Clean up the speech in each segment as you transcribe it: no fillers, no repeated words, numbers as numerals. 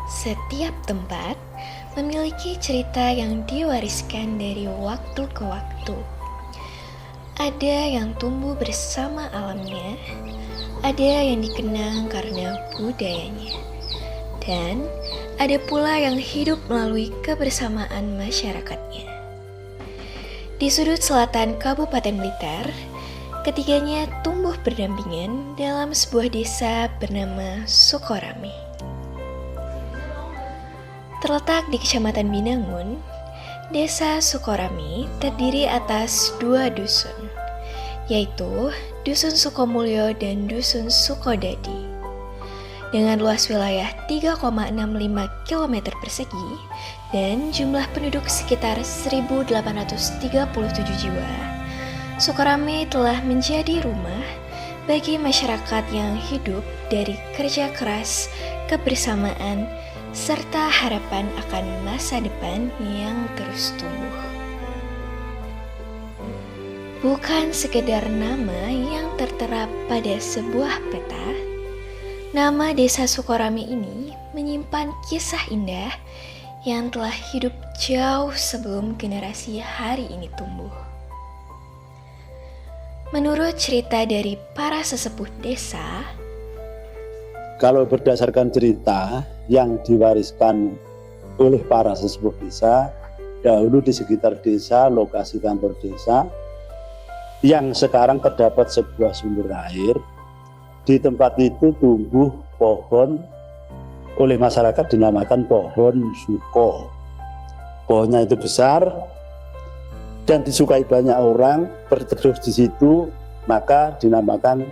Setiap tempat memiliki cerita yang diwariskan dari waktu ke waktu. Ada yang tumbuh bersama alamnya, ada yang dikenang karena budayanya, dan ada pula yang hidup melalui kebersamaan masyarakatnya. Di sudut selatan Kabupaten Blitar, ketiganya tumbuh berdampingan dalam sebuah desa bernama Sukorame. Terletak di Kecamatan Binangun, Desa Sukorame terdiri atas dua dusun, yaitu Dusun Sukomulyo dan Dusun Sukodadi. Dengan luas wilayah 3,65 km persegi dan jumlah penduduk sekitar 1.837 jiwa, Sukorame telah menjadi rumah bagi masyarakat yang hidup dari kerja keras, kebersamaan, serta harapan akan masa depan yang terus tumbuh. Bukan sekedar nama yang tertera pada sebuah peta, nama desa Sukorame ini menyimpan kisah indah yang telah hidup jauh sebelum generasi hari ini tumbuh. Menurut cerita dari para sesepuh desa, kalau berdasarkan cerita yang diwariskan oleh para sesepuh desa, dahulu di sekitar desa, lokasi kantor desa, yang sekarang terdapat sebuah sumber air, di tempat itu tumbuh pohon oleh masyarakat dinamakan pohon suko. Pohonnya itu besar dan disukai banyak orang, berteduh di situ, maka dinamakan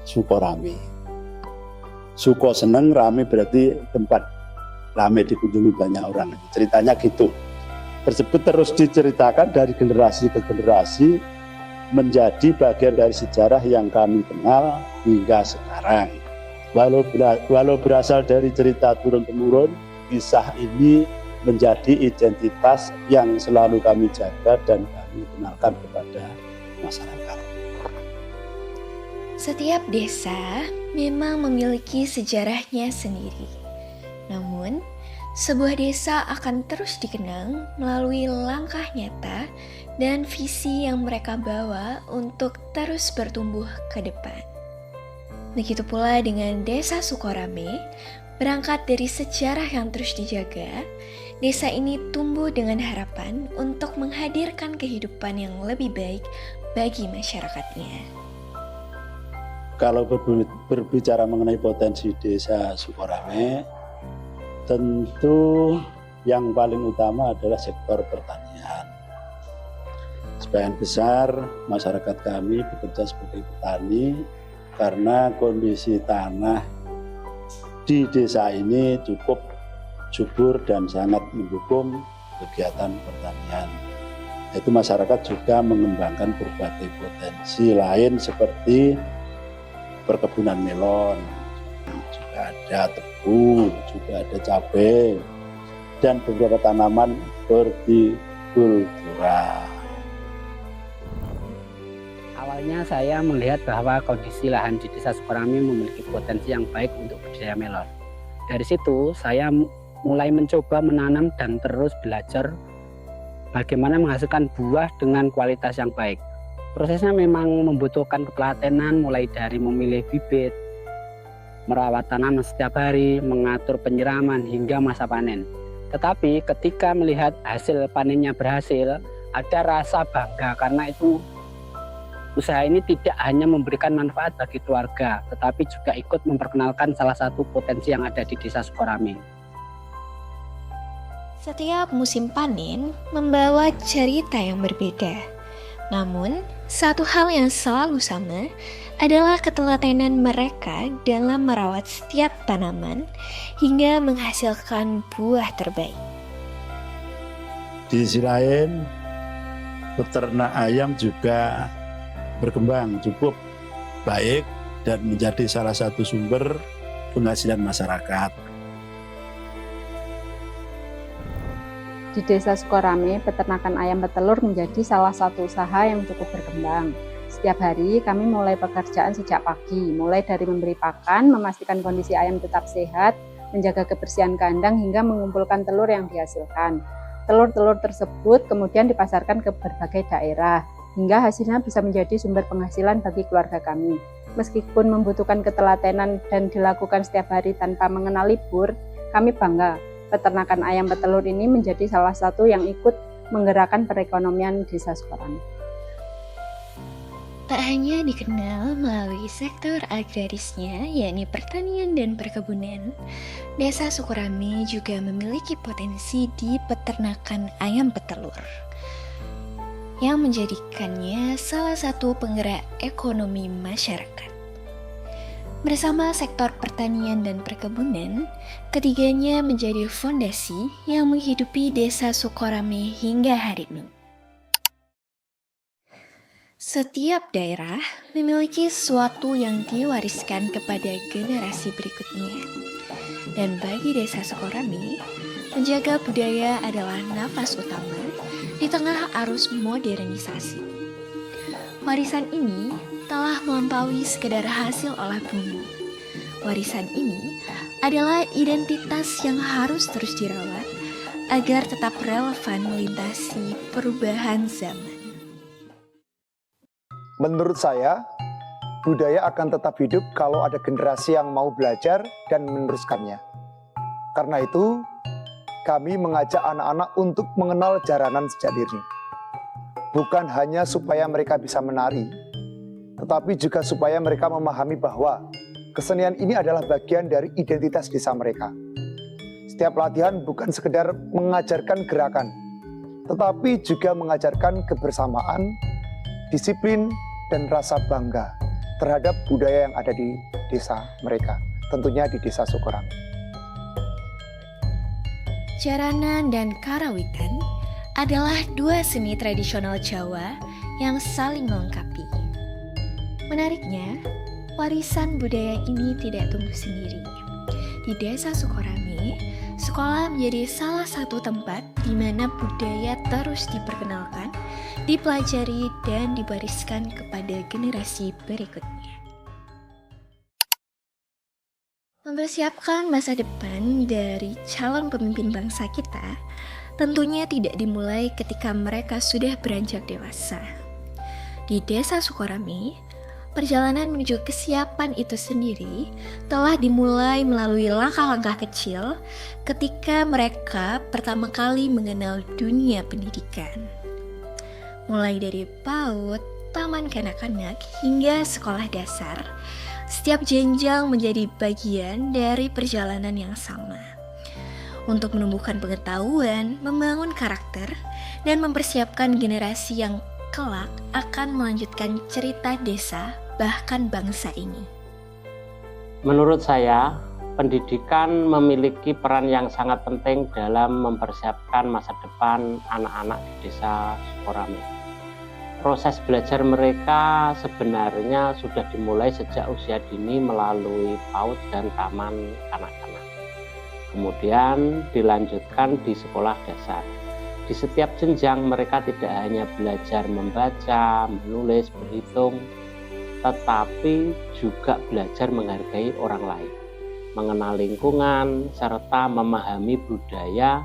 Sukorame. Suko seneng, rame berarti tempat rame dikunjungi banyak orang. Ceritanya gitu. Tersebut terus diceritakan dari generasi ke generasi, menjadi bagian dari sejarah yang kami kenal hingga sekarang. Walau berasal dari cerita turun-temurun, kisah ini menjadi identitas yang selalu kami jaga dan kami kenalkan kepada masyarakat. setiap desa memang memiliki sejarahnya sendiri. Namun, sebuah desa akan terus dikenang melalui langkah nyata dan visi yang mereka bawa untuk terus bertumbuh ke depan. Begitu pula dengan Desa Sukorame, berangkat dari sejarah yang terus dijaga, desa ini tumbuh dengan harapan untuk menghadirkan kehidupan yang lebih baik bagi masyarakatnya. Kalau berbicara mengenai potensi desa Sukorame, tentu yang paling utama adalah sektor pertanian. Sebagian besar masyarakat kami bekerja sebagai petani karena kondisi tanah di desa ini cukup subur dan sangat mendukung kegiatan pertanian. Itu masyarakat juga mengembangkan berbagai potensi lain seperti perkebunan melon, juga ada tebu, juga ada cabai, dan beberapa tanaman hortikultura. Awalnya saya melihat bahwa kondisi lahan di Desa Sukorame memiliki potensi yang baik untuk budidaya melon. Dari situ saya mulai mencoba menanam dan terus belajar bagaimana menghasilkan buah dengan kualitas yang baik. Prosesnya memang membutuhkan ketelatenan, mulai dari memilih bibit, merawat tanaman setiap hari, mengatur penyiraman hingga masa panen. Tetapi ketika melihat hasil panennya berhasil, ada rasa bangga karena itu usaha ini tidak hanya memberikan manfaat bagi keluarga, tetapi juga ikut memperkenalkan salah satu potensi yang ada di Desa Sukorame. Setiap musim panen membawa cerita yang berbeda. Namun, satu hal yang selalu sama adalah ketelatenan mereka dalam merawat setiap tanaman hingga menghasilkan buah terbaik. Di sisi lain, peternak ayam juga berkembang cukup baik dan menjadi salah satu sumber penghasilan masyarakat. Di Desa Sukorame, peternakan ayam petelur menjadi salah satu usaha yang cukup berkembang. Setiap hari kami mulai pekerjaan sejak pagi, mulai dari memberi pakan, memastikan kondisi ayam tetap sehat, menjaga kebersihan kandang hingga mengumpulkan telur yang dihasilkan. Telur-telur tersebut kemudian dipasarkan ke berbagai daerah, hingga hasilnya bisa menjadi sumber penghasilan bagi keluarga kami. Meskipun membutuhkan ketelatenan dan dilakukan setiap hari tanpa mengenal libur, kami bangga peternakan ayam petelur ini menjadi salah satu yang ikut menggerakkan perekonomian Desa Sukorame. Tak hanya dikenal melalui sektor agrarisnya, yakni pertanian dan perkebunan, Desa Sukorame juga memiliki potensi di peternakan ayam petelur, yang menjadikannya salah satu penggerak ekonomi masyarakat. Bersama sektor pertanian dan perkebunan, ketiganya menjadi fondasi yang menghidupi Desa Sukorame hingga hari ini. Setiap daerah memiliki sesuatu yang diwariskan kepada generasi berikutnya. Dan bagi Desa Sukorame, menjaga budaya adalah nafas utama di tengah arus modernisasi. Warisan ini telah melampaui sekedar hasil olah bumi. Warisan ini adalah identitas yang harus terus dirawat agar tetap relevan melintasi perubahan zaman. Menurut saya, budaya akan tetap hidup kalau ada generasi yang mau belajar dan meneruskannya. Karena itu, kami mengajak anak-anak untuk mengenal jaranan sejak dini. Bukan hanya supaya mereka bisa menari, tetapi juga supaya mereka memahami bahwa kesenian ini adalah bagian dari identitas desa mereka. Setiap latihan bukan sekedar mengajarkan gerakan, tetapi juga mengajarkan kebersamaan, disiplin, dan rasa bangga terhadap budaya yang ada di desa mereka, tentunya di Desa Sukorame. Jaranan dan karawitan adalah dua seni tradisional Jawa yang saling melengkapi. Menariknya, warisan budaya ini tidak tumbuh sendiri. Di Desa Sukorame, sekolah menjadi salah satu tempat di mana budaya terus diperkenalkan, dipelajari, dan diwariskan kepada generasi berikutnya. Mempersiapkan masa depan dari calon pemimpin bangsa kita tentunya tidak dimulai ketika mereka sudah beranjak dewasa. Di Desa Sukorame, perjalanan menuju kesiapan itu sendiri telah dimulai melalui langkah-langkah kecil ketika mereka pertama kali mengenal dunia pendidikan. Mulai dari PAUD, taman kanak-kanak, hingga sekolah dasar, setiap jenjang menjadi bagian dari perjalanan yang sama. Untuk menumbuhkan pengetahuan, membangun karakter, dan mempersiapkan generasi yang kelak akan melanjutkan cerita desa, bahkan bangsa ini. Menurut saya, pendidikan memiliki peran yang sangat penting dalam mempersiapkan masa depan anak-anak di Desa Sukorame. Proses belajar mereka sebenarnya sudah dimulai sejak usia dini melalui PAUD dan taman kanak-kanak. Kemudian dilanjutkan di sekolah dasar. Di setiap jenjang mereka tidak hanya belajar membaca, menulis, berhitung, tetapi juga belajar menghargai orang lain, mengenal lingkungan, serta memahami budaya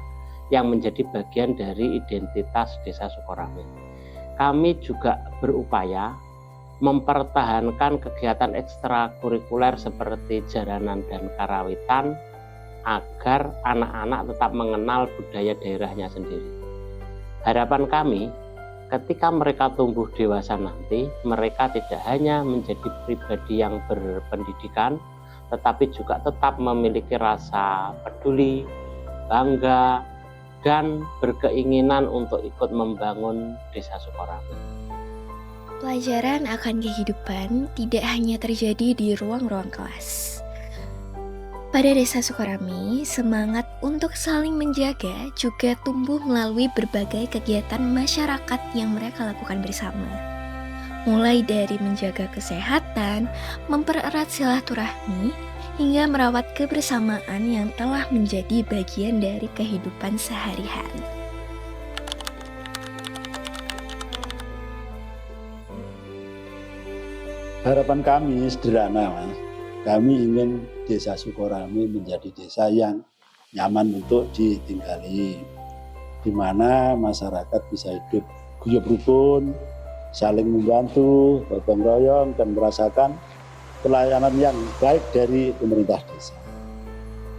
yang menjadi bagian dari identitas Desa Sukorame. Kami juga berupaya mempertahankan kegiatan ekstrakurikuler seperti jaranan dan karawitan agar anak-anak tetap mengenal budaya daerahnya sendiri. Harapan kami, ketika mereka tumbuh dewasa nanti, mereka tidak hanya menjadi pribadi yang berpendidikan, tetapi juga tetap memiliki rasa peduli, bangga, dan berkeinginan untuk ikut membangun Desa Sukorame. Pelajaran akan kehidupan tidak hanya terjadi di ruang-ruang kelas. Pada Desa Sukorame, semangat untuk saling menjaga juga tumbuh melalui berbagai kegiatan masyarakat yang mereka lakukan bersama. Mulai dari menjaga kesehatan, mempererat silaturahmi, hingga merawat kebersamaan yang telah menjadi bagian dari kehidupan sehari-hari. Harapan kami sederhana, Mas. kami ingin Desa Sukorame menjadi desa yang nyaman untuk ditinggali, di mana masyarakat bisa hidup guyub rukun, saling membantu, gotong royong, dan merasakan pelayanan yang baik dari pemerintah desa.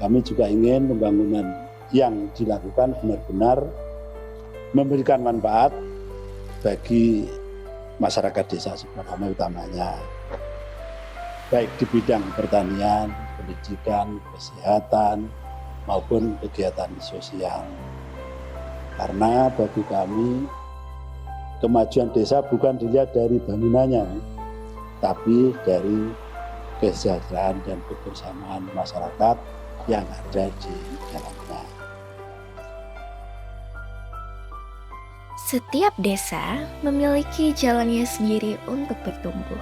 Kami juga ingin pembangunan yang dilakukan benar-benar memberikan manfaat bagi masyarakat Desa Sukorame utamanya, baik di bidang pertanian, pendidikan, kesehatan, maupun kegiatan sosial. Karena bagi kami, kemajuan desa bukan dilihat dari bangunannya, tapi dari kesejahteraan dan kebersamaan masyarakat yang ada di dalamnya. Setiap desa memiliki jalannya sendiri untuk bertumbuh.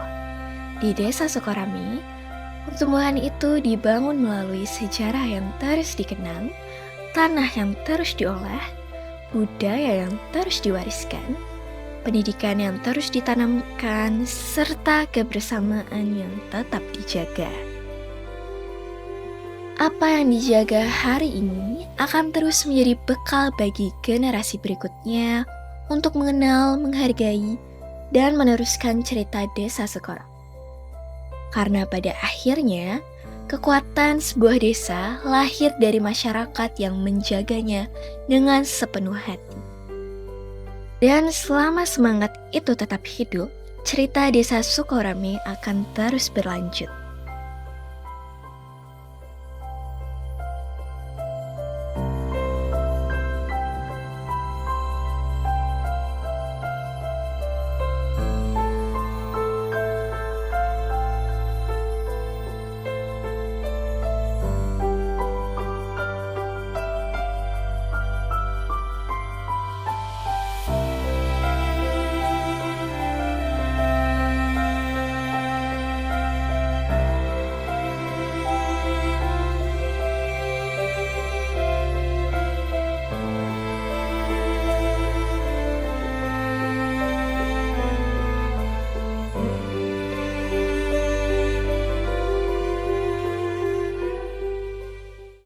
Di Desa Sukorame, pertumbuhan itu dibangun melalui sejarah yang terus dikenang, tanah yang terus diolah, budaya yang terus diwariskan, pendidikan yang terus ditanamkan, serta kebersamaan yang tetap dijaga. Apa yang dijaga hari ini akan terus menjadi bekal bagi generasi berikutnya untuk mengenal, menghargai, dan meneruskan cerita Desa Sukorame. Karena pada akhirnya, kekuatan sebuah desa lahir dari masyarakat yang menjaganya dengan sepenuh hati. Dan selama semangat itu tetap hidup, cerita Desa Sukorame akan terus berlanjut.